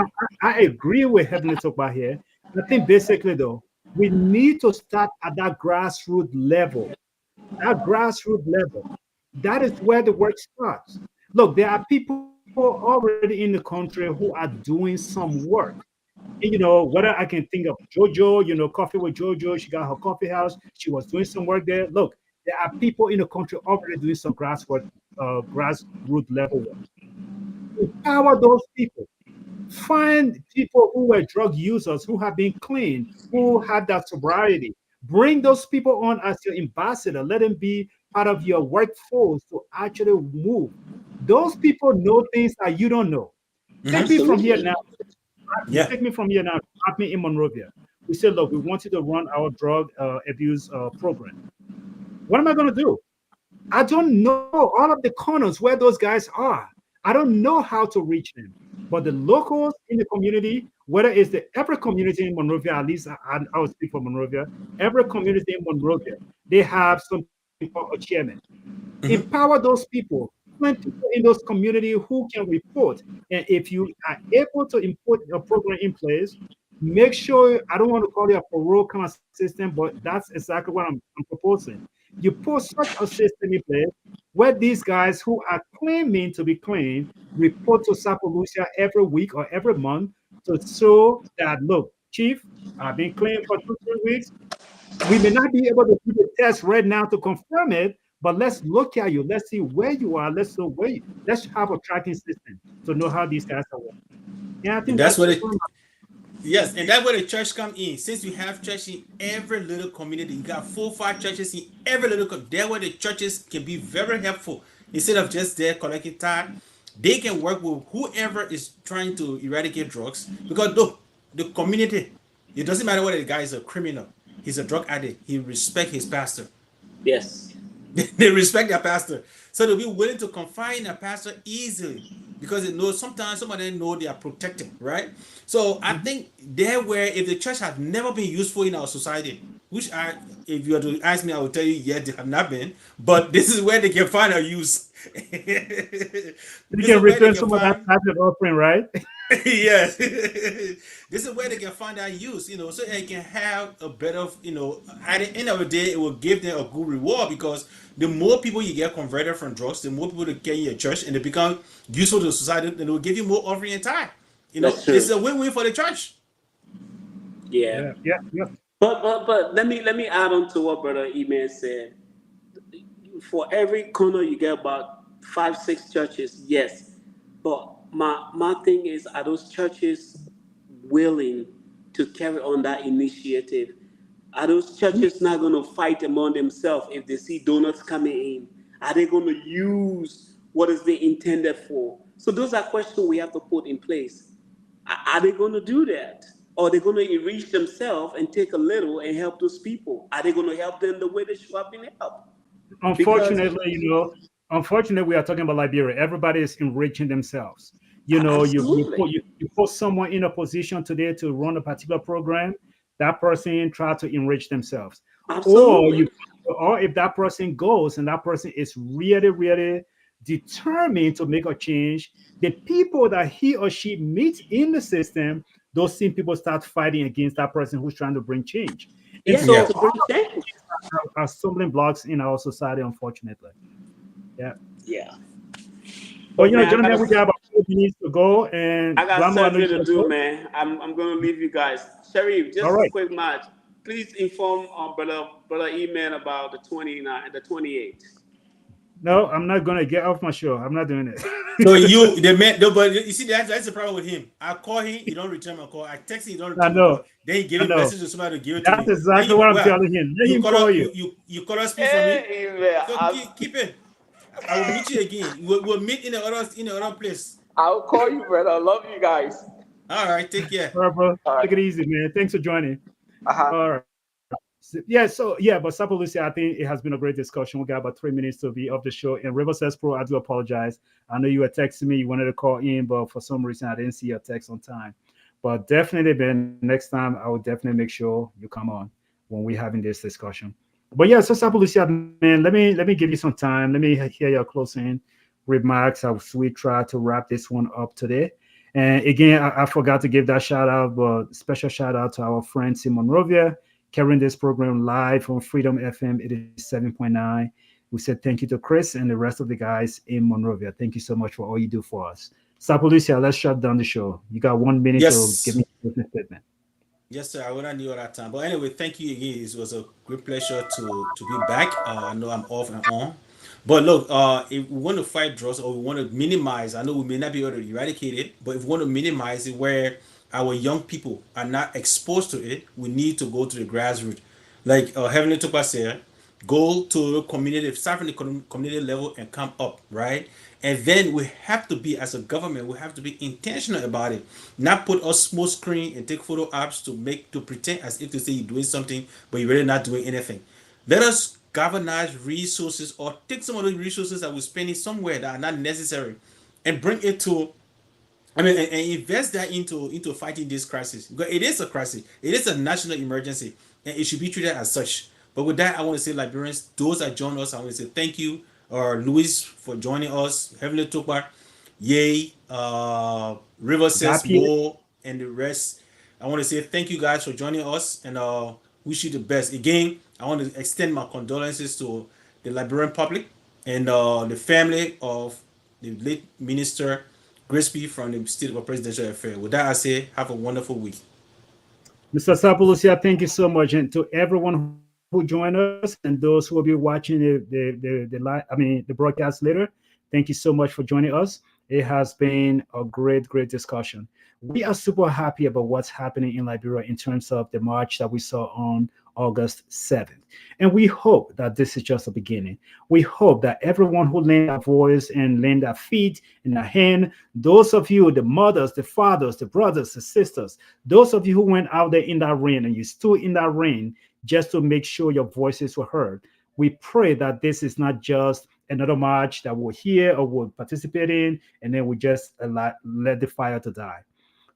I agree with Heavenly Topa here. I think basically, though, we need to start at that grassroots level. That grassroots level. That is where the work starts. Look, there are people already in the country who are doing some work. Whether I can think of Jojo, Coffee with Jojo, she got her coffee house. She was doing some work there. Look, there are people in the country already doing some grassroots level work. Empower those people. Find people who were drug users, who have been clean, who have that sobriety. Bring those people on as your ambassador. Let them be part of your workforce to actually move. Those people know things that you don't know. Take me from here now. Take me from here now. Have me in Monrovia. We said, look, we want you to run our drug abuse program. What am I going to do? I don't know all of the corners where those guys are. I don't know how to reach them. But the locals in the community, whether it's every community in Monrovia, at least I will speak for Monrovia, every community in Monrovia, they have something called a chairman. Empower those people. Find people in those communities who can report. And if you are able to import a program in place, make sure, I don't want to call it a parole kind of system, but that's exactly what I'm proposing. You put such a system in place where these guys who are claiming to be clean report to Sapolucia every week or every month to show that, look, Chief, I've been clean for 2-3 weeks. We may not be able to do the test right now to confirm it, but let's look at you. Let's see where you are. Let's know where let's have a tracking system to know how these guys are working. Yeah, I think that's what it. Yes, and that's where the church come in. Since we have church in every little community, you got 4-5 churches in every little community. There where the churches can be very helpful. Instead of just there collecting tithe, they can work with whoever is trying to eradicate drugs. Because look, the community, it doesn't matter whether the guy is a criminal, he's a drug addict, he respects his pastor. Yes. They respect their pastor. So they'll be willing to confide in a pastor easily because they know sometimes some of them know they are protected, right? So I think there where if the church has never been useful in our society, which if you were to ask me, I would tell you, yeah, they have not been, but this is where they can find a use. You can return some of that type of offering, right? Yes. This is where they can find that use, so they can have a better, at the end of the day, it will give them a good reward because the more people you get converted from drugs, the more people that get in your church and they become useful to society, then it will give you more offering and tithe. You know, That's true. it's a win-win for the church. Yeah. Yeah. But let me add on to what Brother Eman said. For every corner you get about 5, 6 churches, yes. But my thing is, are those churches willing to carry on that initiative? Are those churches not going to fight among themselves if they see donuts coming in? Are they going to use what is they intended for? So those are questions we have to put in place. Are they going to do that? Or are they going to enrich themselves and take a little and help those people? Are they going to help them the way they should have been helped? Because Unfortunately, unfortunately, we are talking about Liberia. Everybody is enriching themselves. absolutely, You put someone in a position today to run a particular program, that person try to enrich themselves, or absolutely, you, or if that person goes and that person is really, really determined to make a change, the people that he or she meets in the system, those same people start fighting against that person who's trying to bring change. And yes, so Yeah. to bring change. are stumbling blocks in our society, unfortunately. Yeah. Yeah, But but man, gentlemen, we got about 4 minutes to go. And I got Ramo, I know surgery you to gotta do, go. man. I'm gonna leave you guys. Sharif, All just a right. quick match. Please inform brother Eman about the 29, the 28th. No, I'm not gonna get off my show. I'm not doing So it. you the man, no, but you see that's the problem with him. I call him, he don't return my call. I text him, he don't I return my know. call. Then he give I him know. message to somebody to give it to That's me. Then exactly you what I'm well, telling him. Let him call you. you call us speak for me. Hey, Eman, So keep it. I will meet you again. We'll meet in the other place. I'll call you, brother. I love you guys. All right, take care. All right, bro. All Take right. it easy, man. Thanks for joining. Uh-huh. All right. But Sapo Lucy, I think it has been a great discussion. We got about 3 minutes to be off the show. And River says Pro, I do apologize. I know you were texting me, you wanted to call in, but for some reason I didn't see your text on time. But definitely, Ben, next time I will definitely make sure you come on when we're having this discussion. But yeah, so Sapo Lucia, man, let me give you some time. Let me hear your closing remarks as we try to wrap this one up today. And again, I forgot to give that shout out, but special shout out to our friends in Monrovia carrying this program live on Freedom FM 87.9. We said thank you to Chris and the rest of the guys in Monrovia. Thank you so much for all you do for us. Sapolicia, let's shut down the show. You got 1 minute to give Yes. me a statement. Yes, sir. I would not knew at that time. But anyway, thank you again. It was a great pleasure to be back. I know I'm off and on. But look, if we want to fight drugs or we want to minimize, I know we may not be able to eradicate it, but if we want to minimize it where our young people are not exposed to it, we need to go to the grassroots. Like Heavenly Tupa said, go to the community, start from the community level and come up, right? And then we have to be, as a government, we have to be intentional about it. Not put a small screen and take photo apps to pretend as if to say you're doing something, but you're really not doing anything. Let us galvanize resources or take some of the resources that we're spending somewhere that are not necessary and bring it to and invest that into fighting this crisis because it is a crisis. It is a national emergency, and it should be treated as such. But with that, I want to say, Liberians, those that join us, I want to say thank you, or Louis for joining us, Heavenly Tokbar, Yay, River says Zapier, Mo, and the rest. I want to say thank you guys for joining us, and wish you the best. Again, I want to extend my condolences to the Liberian public and the family of the late minister Grisby from the State of Presidential Affairs. With that, I say, have a wonderful week. Mr. Sapolicia, thank you so much. And to everyone who joined us and those who will be watching the broadcast later, thank you so much for joining us. It has been a great discussion. We are super happy about what's happening in Liberia in terms of the march that we saw on August 7th. And we hope that this is just the beginning. We hope that everyone who lend their voice and lend their feet and their hand, those of you, the mothers, the fathers, the brothers, the sisters, those of you who went out there in that rain and you stood in that rain just to make sure your voices were heard, we pray that this is not just another march that we'll hear or we'll participate in, and then we just let the fire to die.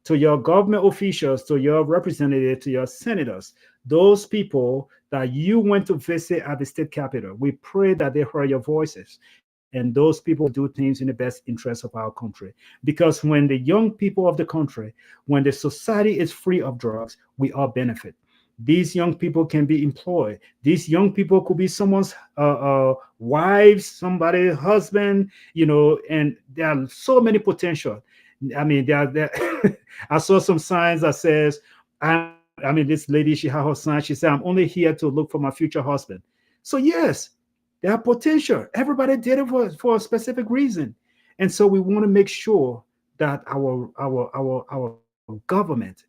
To your government officials, to your representatives, to your senators, those people that you went to visit at the state capitol, we pray that they heard your voices and those people do things in the best interest of our country. Because when the young people of the country, when the society is free of drugs, we all benefit. These young people can be employed. These young people could be someone's wives, somebody's husband, and there are so many potential. I mean, I saw some signs that says, I mean, this lady, she had her sign. She said, I'm only here to look for my future husband. So yes, there are potential. Everybody did it for a specific reason. And so we want to make sure that our government,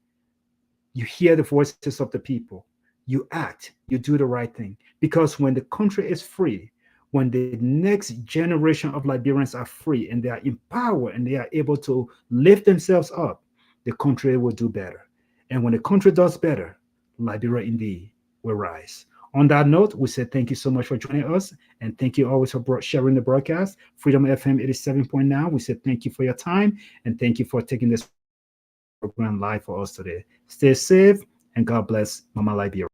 you hear the voices of the people, you act, you do the right thing. Because when the country is free, when the next generation of Liberians are free and they are empowered and they are able to lift themselves up, the country will do better. And when the country does better, Liberia indeed will rise. On that note, we say thank you so much for joining us. And thank you always for sharing the broadcast. Freedom FM 87.9. We say thank you for your time. And thank you for taking this program live for us today. Stay safe and God bless Mama Liberia.